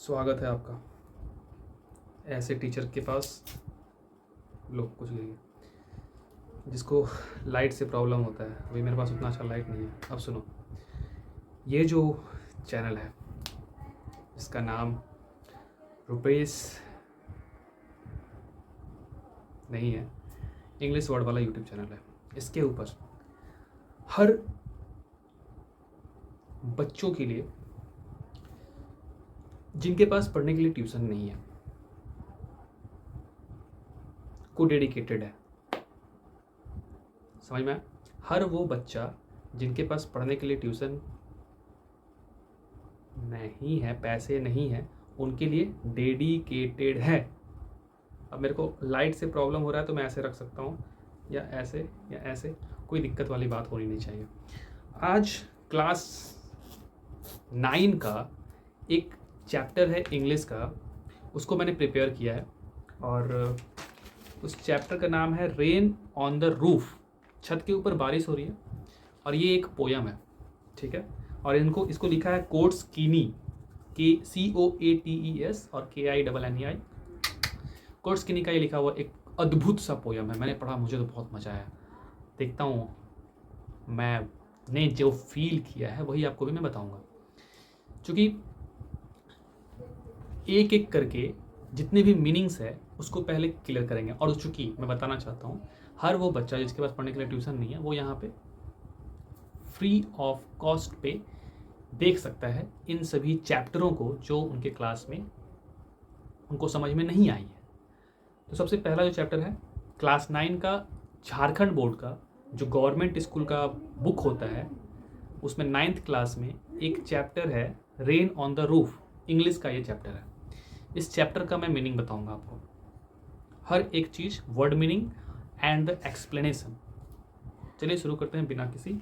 स्वागत है आपका ऐसे टीचर के पास। लोग कुछ नहीं, जिसको लाइट से प्रॉब्लम होता है। अभी मेरे पास उतना अच्छा लाइट नहीं है। अब सुनो, ये जो चैनल है इसका नाम रुपेश नहीं है, इंग्लिश वर्ड वाला यूट्यूब चैनल है। इसके ऊपर हर बच्चों के लिए जिनके पास पढ़ने के लिए ट्यूशन नहीं है को डेडिकेटेड है। समझ में आया? हर वो बच्चा जिनके पास पढ़ने के लिए ट्यूशन नहीं है, पैसे नहीं है, उनके लिए डेडिकेटेड है। अब मेरे को लाइट से प्रॉब्लम हो रहा है तो मैं ऐसे रख सकता हूँ या ऐसे, कोई दिक्कत वाली बात होनी नहीं चाहिए। आज क्लास 9 का एक चैप्टर है इंग्लिश का, उसको मैंने प्रिपेयर किया है और उस चैप्टर का नाम है रेन ऑन द रूफ। छत के ऊपर बारिश हो रही है और ये एक पोयम है, ठीक है। और इसको लिखा है कोट्स कीनी, COATES और KINNEI। कोट्स कीनी का ये लिखा हुआ एक अद्भुत सा पोयम है। मैंने पढ़ा, मुझे तो बहुत मज़ा आया। देखता हूँ मैंने जो फील किया है वही आपको भी मैं बताऊँगा, क्योंकि एक एक करके जितने भी मीनिंग्स है उसको पहले क्लियर करेंगे। और चूँकि मैं बताना चाहता हूँ हर वो बच्चा जिसके पास पढ़ने के लिए ट्यूशन नहीं है वो यहाँ पे फ्री ऑफ कॉस्ट पे देख सकता है इन सभी चैप्टरों को जो उनके क्लास में उनको समझ में नहीं आई है। तो सबसे पहला जो चैप्टर है क्लास 9 का झारखंड बोर्ड का जो गवर्नमेंट स्कूल का बुक होता है उसमें 9th क्लास में एक चैप्टर है rain on the roof. English का ये चैप्टर है। इस चैप्टर का मैं मीनिंग बताऊंगा आपको, हर एक चीज़, word meaning and the explanation. चलिए शुरू करते हैं बिना किसी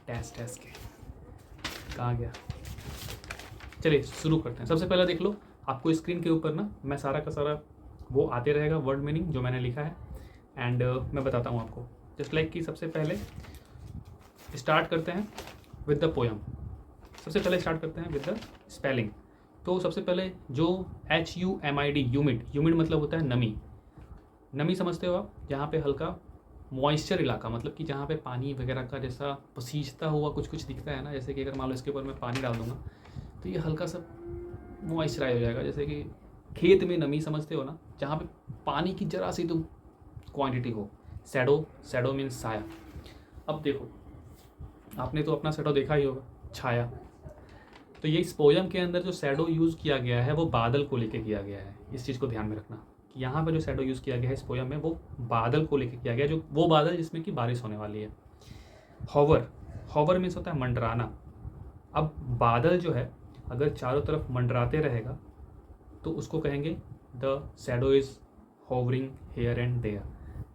टेस्ट के। कहाँ गया? चलिए शुरू करते हैं। सबसे पहले देख लो, आपको स्क्रीन के ऊपर ना मैं सारा का सारा वो आते रहेगा वर्ड मीनिंग जो मैंने लिखा है एंड मैं बताता हूँ आपको। जस्ट लाइक कि सबसे पहले स्टार्ट करते हैं विद द पोयम। सबसे पहले स्टार्ट करते हैं विद द स्पेलिंग। तो सबसे पहले जो HUMID, ह्यूमिड मतलब होता है नमी। नमी समझते हो आप? जहाँ पे हल्का मॉइस्चर इलाका, मतलब कि जहाँ पे पानी वगैरह का जैसा पसीजता हुआ कुछ कुछ दिखता है ना, जैसे कि अगर मान लो इसके ऊपर मैं पानी डाल दूंगा तो ये हल्का सा मॉइस्चराइज हो जाएगा। जैसे कि खेत में नमी समझते हो ना, जहाँ पे पानी की जरा सी तो क्वांटिटी हो। सैडो मीन्स साया। अब देखो, आपने तो अपना शैडो देखा ही होगा, छाया। तो ये इस पोयम के अंदर जो शैडो यूज़ किया गया है वो बादल को लेके किया गया है। इस चीज़ को ध्यान में रखना कि यहाँ पर जो शैडो यूज़ किया गया है इस पोयम में वो बादल को लेके किया गया है, जो वो बादल जिसमें कि बारिश होने वाली है। हॉवर मीन्स होता है मंडराना। अब बादल जो है अगर चारों तरफ मंडराते रहेगा तो उसको कहेंगे the shadow is hovering here and there.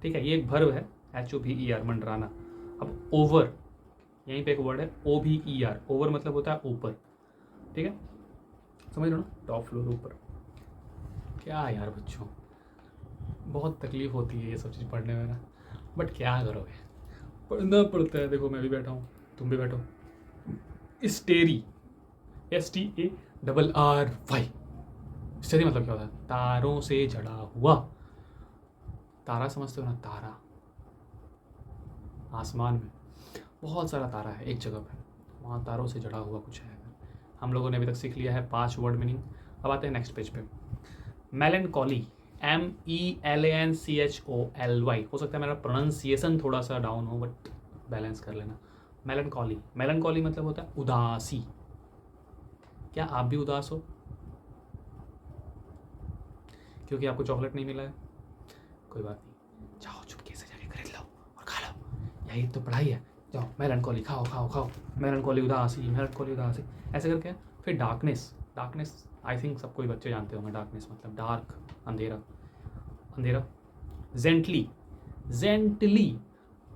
ठीक है, ये एक वर्ब है, HOVER, मंडराना। अब ओवर, यहीं पे एक वर्ड है OVER। ओवर मतलब होता है ऊपर, ठीक है, समझ लो ना, टॉप फ्लोर, ऊपर। क्या यार बच्चों, बहुत तकलीफ होती है ये सब चीज़ पढ़ने में ना, बट क्या करोगे, पढ़ना पड़ता है। देखो मैं भी बैठा हूँ, तुम भी बैठो। स्टेरी, STARRY। स्टेरी मतलब क्या होता है? तारों से जड़ा हुआ। तारा समझते हो ना? तारा, आसमान में बहुत सारा तारा है एक जगह पे, वहाँ तारों से जड़ा हुआ कुछ है। हम लोगों ने अभी तक सीख लिया है 5 वर्ड मीनिंग। अब आते हैं नेक्स्ट पेज पे। Melancholy, MELANCHOLY। हो सकता है मेरा प्रोनाउंसिएशन थोड़ा सा डाउन हो, बट बैलेंस कर लेना। मेलनकॉली मतलब होता है उदासी। क्या आप भी उदास हो क्योंकि आपको चॉकलेट नहीं मिला है? कोई बात नहीं, जाओ चुपके से जाके खरीद लो और खा लो, यही तो पढ़ाई है। जाओ मेलनकॉली खाओ खाओ खाओ, मेलनकॉली उदासी, ऐसे करके। फिर डार्कनेस आई थिंक सबको ही बच्चे जानते होंगे। डार्कनेस मतलब डार्क, अंधेरा। जेंटली,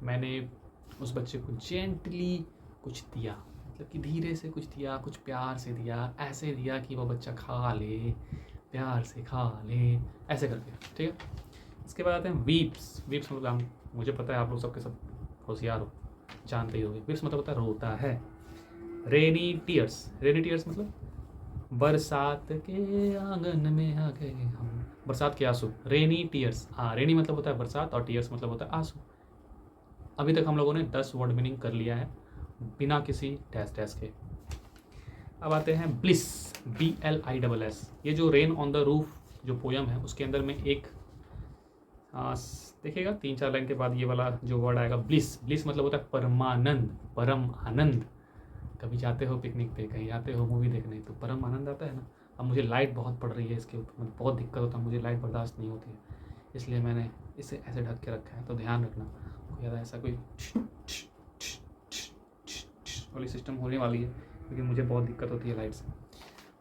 मैंने उस बच्चे को जेंटली कुछ दिया, मतलब कि धीरे से कुछ दिया, कुछ प्यार से दिया, ऐसे दिया कि वो बच्चा खा ले, प्यार से खा ले, ऐसे करके, ठीक है। इसके बाद आते हैं वीप्स मतलब मुझे पता है आप लोग सबके सब होशियार हो, जानते ही होगे। वीप्स मतलब होता है रोता है। रेनी टीयर्स मतलब बरसात के आंगन में आ गए हम, बरसात के आंसू, रेनी टीयर्स। हाँ, रेनी मतलब होता है बरसात और टीयर्स मतलब होता है आंसू। अभी तक हम लोगों ने 10 वर्ड मीनिंग कर लिया है बिना किसी डैश डैश के। अब आते हैं ब्लिस, BLISS। ये जो रेन ऑन द रूफ जो पोयम है उसके अंदर में एक देखिएगा 3-4 लाइन के बाद ये वाला जो वर्ड आएगा ब्लिस। ब्लिस मतलब होता है परमानंद, परम आनंद। कभी जाते हो पिकनिक पे, कहीं जाते हो मूवी देखने, तो परम आनंद आता है ना। अब मुझे लाइट बहुत पड़ रही है इसके ऊपर, बहुत दिक्कत होता है, मुझे लाइट बर्दाश्त नहीं होती है, इसलिए मैंने इसे ऐसे ढक के रखा है। तो ध्यान रखना ज़्यादा ऐसा कोई वाली सिस्टम होने वाली है, क्योंकि मुझे बहुत दिक्कत होती है लाइट से।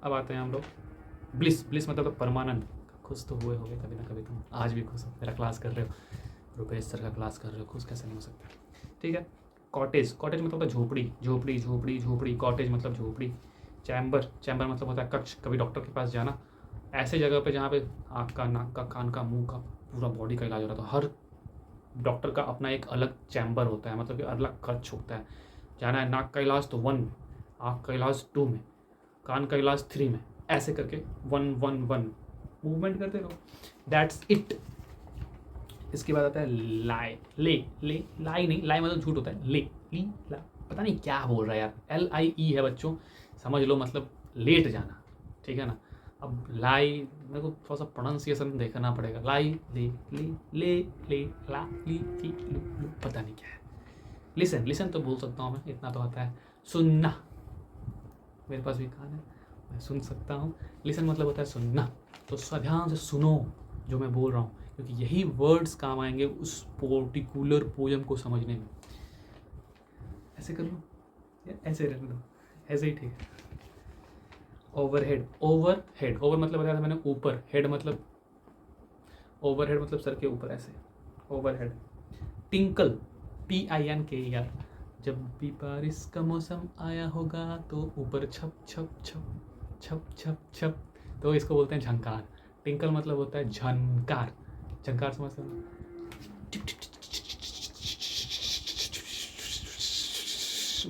अब आते हैं हम लोग ब्लिस। ब्लिस मतलब परमानंद। खुश तो हुए होगे कभी ना कभी, तुम आज भी खुश हो, मेरा क्लास कर रहे हो, रुपेश सर का क्लास कर रहे हो, खुश कैसे नहीं हो सकता। ठीक है। कॉटेज, कॉटेज मतलब होता है झोपड़ी, झोपड़ी झोपड़ी झोपड़ी, कॉटेज मतलब झोपड़ी। चैम्बर, चैम्बर मतलब होता है कक्ष। कभी डॉक्टर के पास जाना, ऐसे जगह पे जहाँ पे आँख का, नाक का, कान का, मुंह का, पूरा बॉडी का इलाज हो रहा है, तो हर डॉक्टर का अपना एक अलग चैम्बर होता है, मतलब कि अलग कक्ष होता है। जाना है नाक का इलाज तो 1, आँख का इलाज 2 में, कान का इलाज 3 में, ऐसे करके 1 1 1 मूवमेंट करते रहो। That's it. इसके बाद आता है लाई। ले लाई नहीं, लाई मतलब झूठ होता है। ली ला, पता नहीं क्या बोल रहा है यार। LIE है बच्चों, समझ लो, मतलब लेट जाना। ठीक है ना। अब लाई मेरे को थोड़ा सा प्रोनाउंसिएशन देखना पड़ेगा। लाई ले ला ली थी लू, पता नहीं क्या है। लिसन, लिसन तो बोल सकता हूँ मैं, इतना तो आता है। सुनना, मेरे पास भी कान है, मैं सुन सकता हूँ। लिसन मतलब होता है सुनना। तो ध्यान से सुनो जो मैं बोल रहा हूँ, क्योंकि यही वर्ड्स काम आएंगे उस पर्टिकुलर पोयम को समझने में। ऐसे कर लो या ऐसे रख दो, ऐसे ही ठीक है। ओवरहेड, ओवरहेड, ओवर मतलब बताया था मैंने ऊपर, हेड मतलब, ओवरहेड मतलब सर के ऊपर, ऐसे ओवरहेड। टिंकल, TINKER, जब भी बारिश का मौसम आया होगा तो ऊपर छप छप छप छप छप छप, तो इसको बोलते हैं झंकार। टिंकल मतलब होता है झनकार, झंकार समझते हो।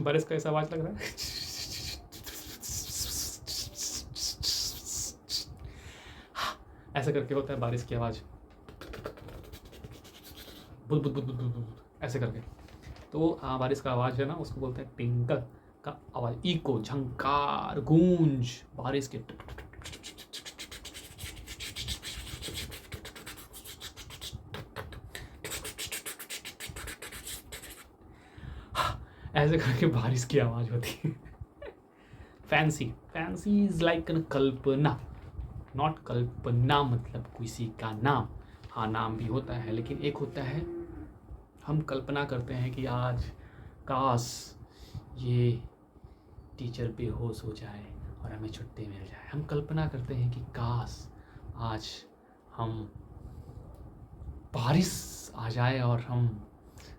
बारिश का ऐसा आवाज लग रहा है। ऐसा करके होता है बारिश की आवाज, बुद बुद बुद बुद बुद ऐसे करके। तो बारिश का आवाज है ना, उसको बोलते हैं टिंकल का आवाज। इको, झंकार, गूंज, बारिश के ऐसे करके बारिश की आवाज होती है। Fancy, fancy is like kalpana, not Kalpana मतलब किसी का नाम। हाँ, नाम भी होता है, लेकिन एक होता है हम कल्पना करते हैं कि आज काश ये टीचर बेहोश हो जाए और हमें छुट्टी मिल जाए। हम कल्पना करते हैं कि काश आज हम बारिश आ जाए और हम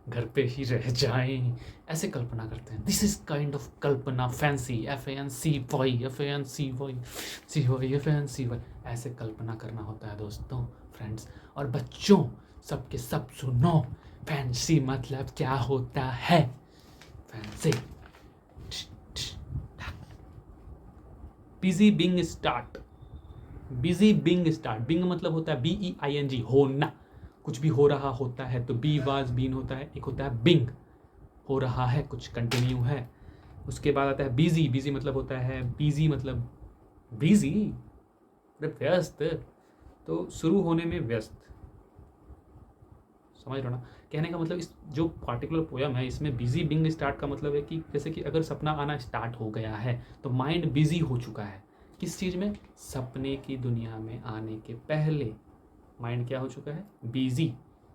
घर पे ही रह जाएं, ऐसे कल्पना करते हैं। This is kind of Kalpana. Fancy, FANCY, ऐसे कल्पना करना होता है दोस्तों, फ्रेंड्स और बच्चों, सबके सब सुनो। फैंसी मतलब क्या होता है? Fancy, busy being start, busy being start. Being मतलब होता है BEING, होना। कुछ भी हो रहा होता है तो बी वाज बीन होता है। एक होता है बिंग, हो रहा है, कुछ कंटिन्यू है। उसके बाद आता है बिजी। बिजी मतलब होता है, बिजी मतलब बिजी, व्यस्त, तो शुरू होने में व्यस्त, समझ लो ना। कहने का मतलब इस जो पार्टिकुलर पोयम है इसमें बिजी बिंग स्टार्ट का मतलब है कि जैसे कि अगर सपना आना स्टार्ट हो गया है तो माइंड बिजी हो चुका है। किस चीज़ में? सपने की दुनिया में आने के पहले माइंड क्या हो चुका है? बिजी।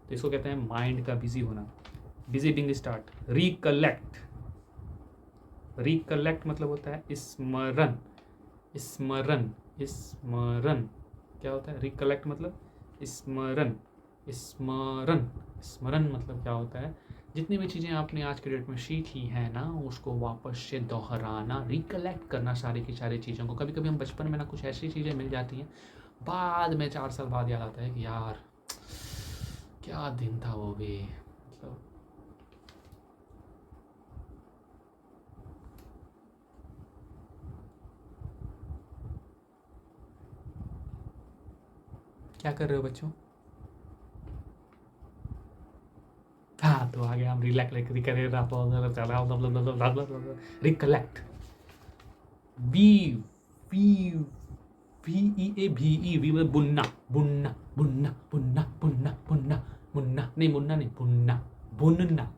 तो इसको कहते हैं माइंड का बिजी होना। Busy being start. Recollect, recollect मतलब होता है स्मरण, स्मरण, स्मरण। क्या होता है रिकलेक्ट मतलब? स्मरण, स्मरण, स्मरण मतलब क्या होता है? जितनी भी चीज़ें आपने आज के डेट में सीखी हैं ना, उसको वापस से दोहराना, रिकलेक्ट करना सारी की सारी चीज़ों को। कभी कभी हम बचपन में ना कुछ ऐसी चीज़ें मिल जाती हैं, बाद में 4 साल बाद याद आता है कि यार क्या दिन था वो भी, मतलब क्या कर रहे हो बच्चों? हाँ, तो आगे हम recollect V V VEA VE V मतलब बुन्ना बुन्ना बुन्ना बुन्ना बुन्ना बुन्ना मुन्ना नहीं मुन्ना नहीं बुन्ना बुनना।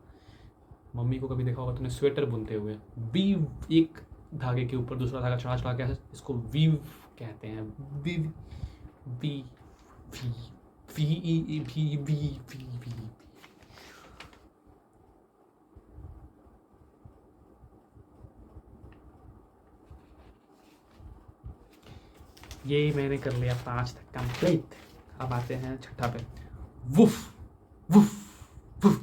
मम्मी को कभी देखा होगा तुमने स्वेटर बुनते हुए, वीव एक धागे के ऊपर दूसरा धागा चढ़ा चढ़ा के इसको वीव कहते हैं। Weave V V VEA V ये मैंने कर लिया 5 तक कंप्लीट। अब आते हैं छठा पे, woof woof woof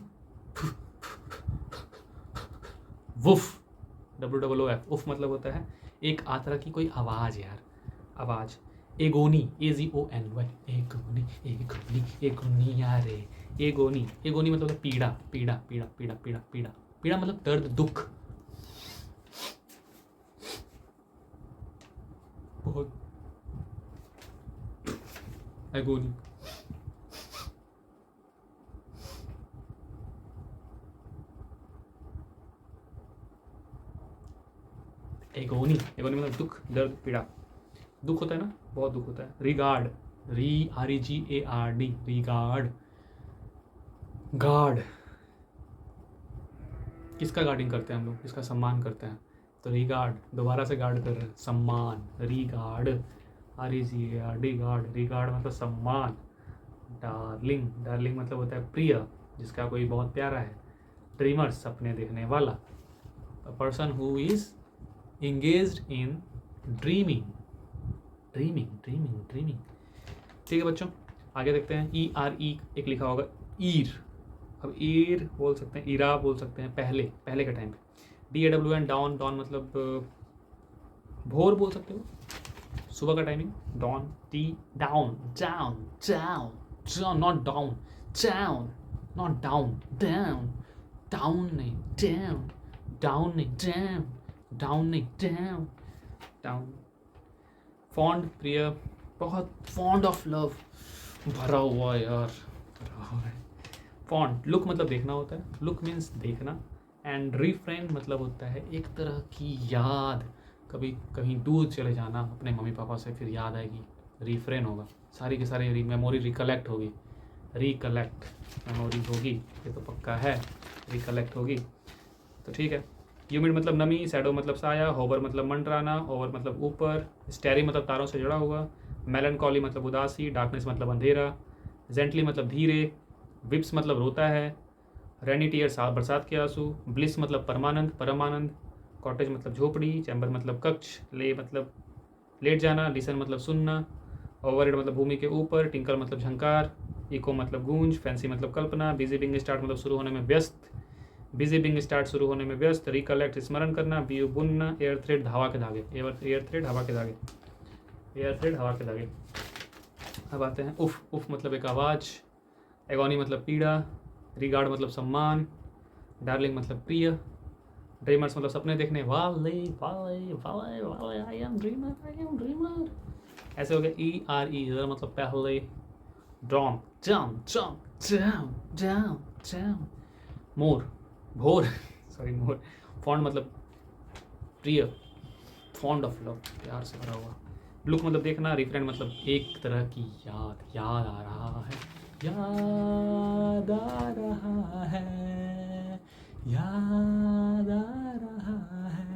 woof WOOF। उफ मतलब होता है एक आतरा की कोई आवाज़ यार, आवाज़। Agony AGONY agony agony agony यारे एगोनी। एगोनी मतलब होता है पीड़ा पीड़ा पीड़ा पीड़ा पीड़ा पीड़ा पीड़ा मतलब दर्द दुख। बहुत एगोनी। एगोनी एगोनी मतलब दुख दर्द पीड़ा। दुख होता है ना, बहुत दुख होता है। Regard REGARD regard. गार्ड किसका गार्डिंग करते हैं हम लोग, किसका सम्मान करते हैं, तो रिगार्ड दोबारा से गार्ड कर रहे हैं, सम्मान। Regard REGARD guard. रिगार्ड मतलब सम्मान। डार्लिंग डार्लिंग मतलब होता है प्रिय, जिसका कोई बहुत प्यारा है। ड्रीमर सपने देखने वाला। A person who is engaged in dreaming dreaming dreaming dreaming. ठीक है बच्चों, आगे देखते हैं। ERE एक लिखा होगा ईर। अब ईर बोल सकते हैं, ईरा बोल सकते हैं पहले पहले के टाइम पे। DAWN down. डाउन मतलब भोर बोल सकते हो, सुबह का timing. Down T down down down down not down down not down down down नहीं डाउन डाउन नहीं डाउन डाउन नहीं डाउन डाउन। फॉन्ड प्रिय, बहुत फॉन्ड ऑफ लव भरा हुआ यार, भरा हुआ है। फॉन्ड लुक मतलब देखना होता है, लुक मीन्स देखना। एंड रिफ्रेन मतलब होता है एक तरह की याद, कभी कहीं दूर चले जाना अपने मम्मी पापा से, फिर याद आएगी, रिफ्रेन होगा। सारी की सारी मेमोरी रिकलेक्ट होगी, रिकलेक्ट मेमोरी होगी, ये तो पक्का है, रिकलेक्ट होगी। तो ठीक है। ह्यूमिड मतलब नमी, शैडो मतलब साया, होवर मतलब मंडराना, ओवर मतलब ऊपर, स्टेरी मतलब तारों से जुड़ा हुआ, मेलनकॉली मतलब उदासी, डार्कनेस मतलब अंधेरा, जेंटली मतलब धीरे, विप्स मतलब रोता है, रेनी टीयर्स बरसात के आंसू, ब्लिस मतलब परमानंद परमानंद, कॉटेज मतलब झोपड़ी, चैम्बर मतलब कक्ष, ले मतलब लेट जाना, लिसन मतलब सुनना, ओवरहेड मतलब भूमि के ऊपर, टिंकल मतलब झंकार, इको मतलब गूंज, फैंसी मतलब कल्पना, बिजी बिंग स्टार्ट मतलब शुरू होने में व्यस्त, बिजी बिंग स्टार्ट शुरू होने में व्यस्त, रिकलेक्ट स्मरण करना, व्यू बुनना, एयर थ्रेड हवा के धागे, एयर थ्रेड हवा के धागे, एयर थ्रेड हवा के धागे। अब आते हैं उफ। उफ मतलब एक आवाज़, एगोनी मतलब पीड़ा, रिगार्ड मतलब सम्मान, डार्लिंग मतलब प्रिय, ड्रीमर्स मतलब सपने देखने वाले वाले वाले वाले, आई एम ड्रीमर। ऐसे हो गया। ERE मतलब पहले, ड्रॉम जम जम जम जम जम, मोर भोर सॉरी मोर, फॉन्ड मतलब प्रिय, फॉन्ड ऑफ लव प्यार से भरा हुआ, लुक मतलब देखना, रिफ्रेंड मतलब एक तरह की याद, याद आ रहा है, याद आ रहा है, याद आ रहा है,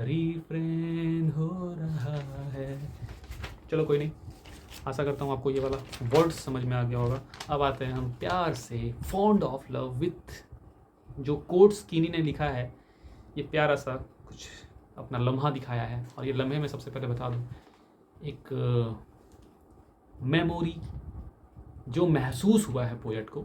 रिफ्रेंड हो रहा है। चलो कोई नहीं, आशा करता हूँ आपको ये वाला वर्ड समझ में आ गया होगा। अब आते हैं हम प्यार से, फॉन्ड ऑफ लव विथ, जो कोट्स कीनी ने लिखा है, ये प्यारा सा कुछ अपना लम्हा दिखाया है। और ये लम्हे में सबसे पहले बता दूँ, एक मेमोरी जो महसूस हुआ है पोएट को,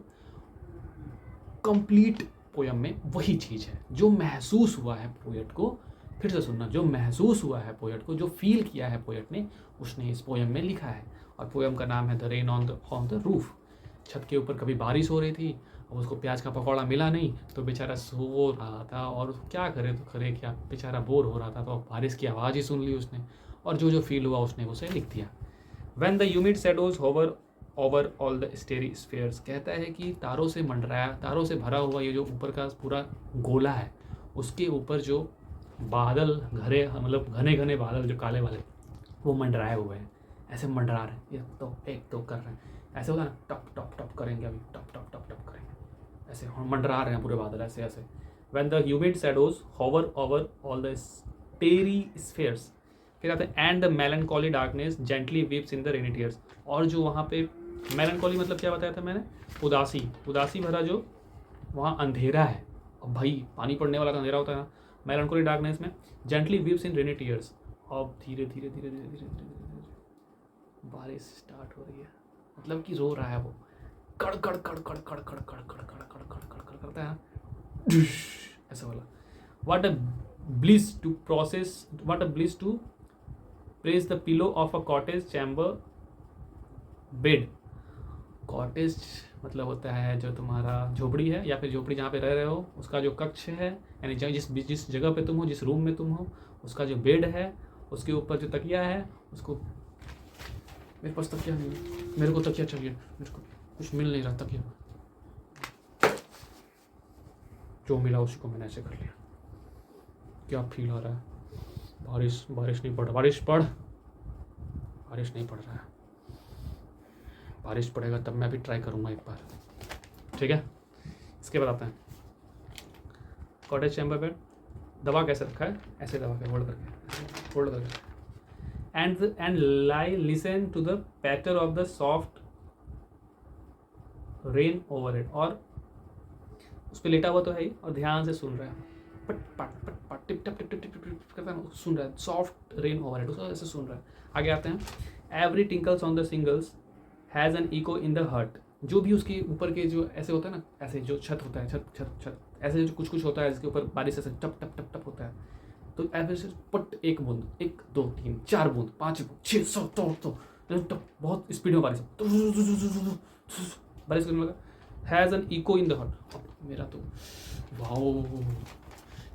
कंप्लीट पोयम में वही चीज़ है जो महसूस हुआ है पोएट को। फिर से सुनना, जो महसूस हुआ है पोएट को, जो फील किया है पोएट ने, उसने इस पोयम में लिखा है। और पोयम का नाम है the rain on the roof. छत के ऊपर कभी बारिश हो रही थी, अब उसको प्याज का पकौड़ा मिला नहीं, तो बेचारा सो रहा था, और क्या करे तो करे क्या, बेचारा बोर हो रहा था, तो बारिश की आवाज़ ही सुन ली उसने, और जो जो फील हुआ उसने उसे लिख दिया। When the humid shadows hover over all the starry spheres, कहता है कि तारों से मंडराया, तारों से भरा हुआ ये जो ऊपर का पूरा गोला है, उसके ऊपर जो बादल घरे, मतलब घने घने बादल जो काले वाले, वो मंडराए हुए हैं, ऐसे मंडरा रहे हैं, एक तो कर रहे हैं, ऐसे होता है ना, टप टप टप करेंगे, अभी टप टप टप टप करेंगे, ऐसे मंडरा रहे हैं पूरे बादल ऐसे ऐसे। When the humid shadows hover over all the starry spheres, फिर आते हैं and the melancholy darkness gently weeps in the rainy tears, और जो वहाँ पे मेलनकॉली मतलब क्या बताया था मैंने, उदासी, उदासी भरा जो वहाँ अंधेरा है, अब भाई पानी पड़ने वाला तो अंधेरा होता है ना, मेलनकॉली डार्कनेस में जेंटली वीप्स इन रेनी टीयर्स। अब धीरे धीरे धीरे धीरे धीरे धीरे धीरे बारिश स्टार्ट हो रही है, मतलब कि रो रहा है वो, कड़ कड़ कड़ कड़ कड़ कड़ कड़ कड़ कड़ कड़ कड़ कड़ कड़ करता है ना, ऐसा वाला। What a bliss to process, what a bliss to press the pillow of a cottage chamber bed. Cottage मतलब होता है जो तुम्हारा झोपड़ी है, या फिर झोपड़ी जहाँ पे रह रहे हो उसका जो कक्ष है, यानी जिस जगह पे तुम हो, जिस रूम में तुम हो, उसका जो बेड है, उसके ऊपर जो तकिया है, उसको, मेरे पास तकिया नहीं है, मेरे को तकिया चाहिए, मेरे को कुछ मिल नहीं रहा तकिया, जो मिला उसी को मैंने ऐसे कर लिया। क्या फील आ रहा है, बारिश बारिश नहीं पड़, बारिश पड़, बारिश नहीं पड़ रहा है, बारिश पड़ेगा तब मैं भी ट्राई करूँगा एक बार, ठीक है। इसके बाद आते हैं कॉटेज चैम्बर बेड। दबा कैसे रखा है, ऐसे दबा के होल्ड करके, होल्ड करके, and lie listen to the patter of the soft rain over it, और उस पर लेटा हुआ तो है ही, और ध्यान से सुन रहा है, पट पट पट पट टिप टप टिप टिप टिप टिप करता है, सुन रहा है, सॉफ्ट रेन ओवर इट, उसको ऐसे सुन रहा है। आगे आते हैं, every tinkles on the shingles has an echo in the heart, जो भी उसके ऊपर के जो ऐसे होता है ना, ऐसे जो छत होता है, छत छत छत ऐसे जो कुछ कुछ होता है, इसके ऊपर बारिश ऐसे टप टप टप टप होता है, तो ऐसे पट एक बूंद, 1 2 3 4 बूंद 5 बूंद 6 7 8 टप, बहुत स्पीड में बारिश बारिश करने लगा। Has an echo in the heart, मेरा तो वाओ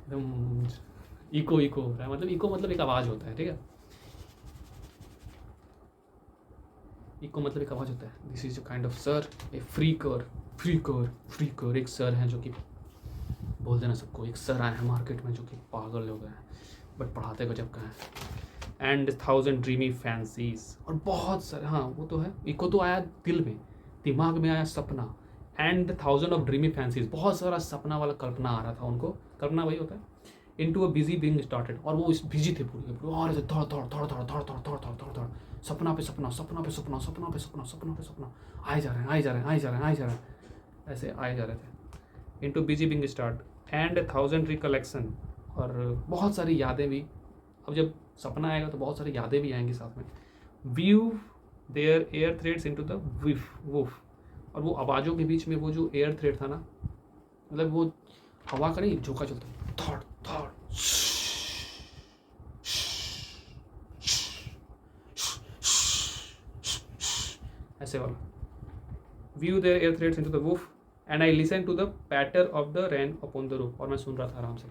एकदम इको इको हो रहा है, मतलब इको मतलब एक आवाज़ होता है, ठीक है, इको मतलब एक आवाज़ होता है। This is kind of sir, A free कर एक सर हैं जो कि बोल देना सबको, एक सर आए हैं मार्केट में जो कि पागल हो गए हैं, बट पढ़ाते गजब का है। एंड 1000 ड्रीमी फैंसीज, और बहुत सारे, हाँ वो तो है, इको तो आया दिल में, दिमाग में आया सपना, एंड 1000 ऑफ ड्रीमी फैंसीज, बहुत सारा सपना वाला कल्पना आ रहा था उनको, कल्पना वही होता है, into a busy being started, और वो बिजी थे पूरी, और ऐसे धड़ धड़ धड़ धड़ धड़ धड़ धड़ धड़ धड़ धड़, सपना पे सपना, सपना पे सपना, सपना पे सपना, सपना पे सपना, आए जा रहे हैं, आए जा रहे हैं, आए जा रहे हैं, आए जा रहे हैं, ऐसे आए जा रहे थे। Into busy being start and 1000 recollection, और बहुत सारी यादें भी, अब जब सपना आएगा तो बहुत सारी यादें भी आएंगी साथ में। View their air threads into the woof, और वो आवाज़ों के बीच में वो जो एयर थ्रेड था ना, मतलब वो हवा का नहीं, झोंका चलता, थॉट थॉट ऐसे वाला। Weave their air threads into the woof and I listen to the patter of the rain upon the roof, और मैं सुन रहा था आराम से,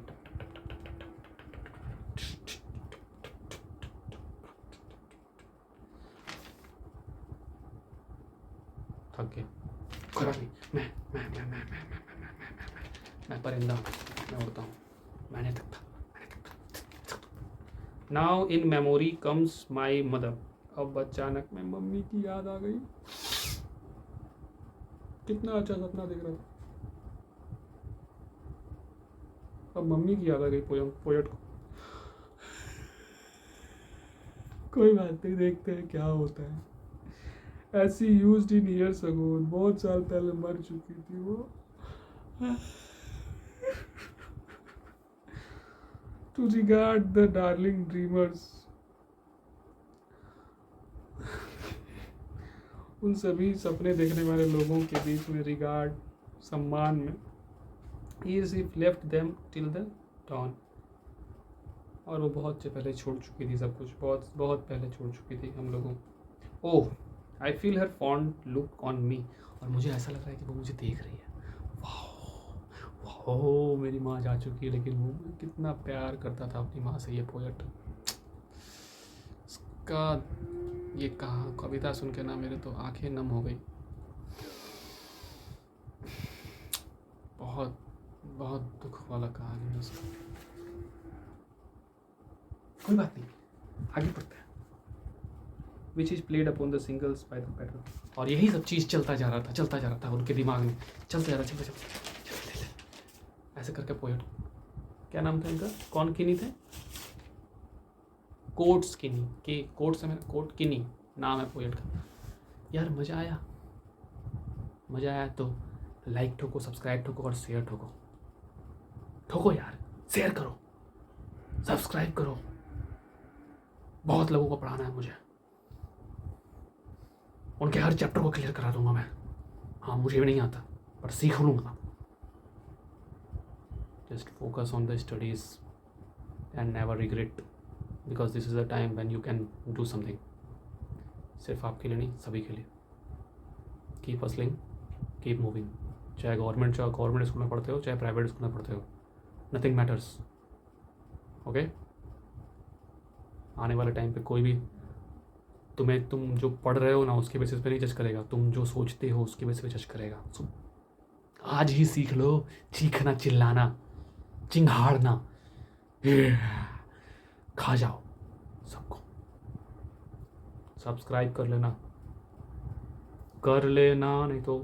थक गया, कोई बात नहीं, मैं परिंदा हूँ, मैं उड़ता हूँ, मैं नहीं थकता। Now in memory comes my mother, अब अचानक में मम्मी की याद आ गई, कितना अच्छा सपना देख रहा था, अब मम्मी की याद आ गई पोयट को। कोई बात नहीं, देखते हैं क्या होता है। ऐसी यूज्ड इन ईयर्स अगो, बहुत साल पहले मर चुकी थी वो। To regard the darling dreamers, उन सभी सपने देखने वाले लोगों के बीच में, रिगार्ड सम्मान में, he left them till the dawn, और वो बहुत से पहले छोड़ चुकी थी सब कुछ, बहुत बहुत पहले छोड़ चुकी थी हम लोगों। Oh I feel her fond look on me, और मुझे ऐसा लग रहा है कि वो मुझे देख रही है, वाह मेरी माँ जा चुकी है, लेकिन वो कितना प्यार करता था अपनी माँ से, ये पोएट। इसका ये कहा कविता सुन के ना मेरे तो आंखें नम हो गई। बहुत बहुत दुख वाला कहानी है इसका। कोई बात नहीं, आगे बढ़ते हैं। Which is played upon the singles by the pattern. और यही सब चीज़ चलता जा रहा था उनके दिमाग में, चलते जा रहा ऐसे करके पोएट, क्या नाम था इनका, कौन किनी थे, कोट्स किनी के, कोट से मेरा कोट किनी नाम है पोएट का। यार मज़ा आया तो लाइक ठोको, सब्सक्राइब ठोको और शेयर ठोको यार, शेयर करो, सब्सक्राइब करो। बहुत लोगों को पढ़ाना है मुझे, उनके हर चैप्टर को क्लियर करा दूंगा मैं। हाँ मुझे भी नहीं आता पर सीख लूँगा। Just focus on the studies and never regret, because this is a time when you can do something. सिर्फ आपके लिए नहीं, सभी के लिए। Keep hustling, keep moving. चाहे गवर्नमेंट स्कूल में पढ़ते हो, चाहे प्राइवेट स्कूल में पढ़ते हो, नथिंग मैटर्स। ओके, आने वाले टाइम पे कोई भी तुम जो पढ़ रहे हो ना उसके बेसिस पे नहीं जज करेगा, तुम जो सोचते हो उसके बेसिस पे जज करेगा। सो आज ही सीख लो चीखना, चिल्लाना, चिंघाड़ना, खा जाओ सबको। सब्सक्राइब कर लेना नहीं तो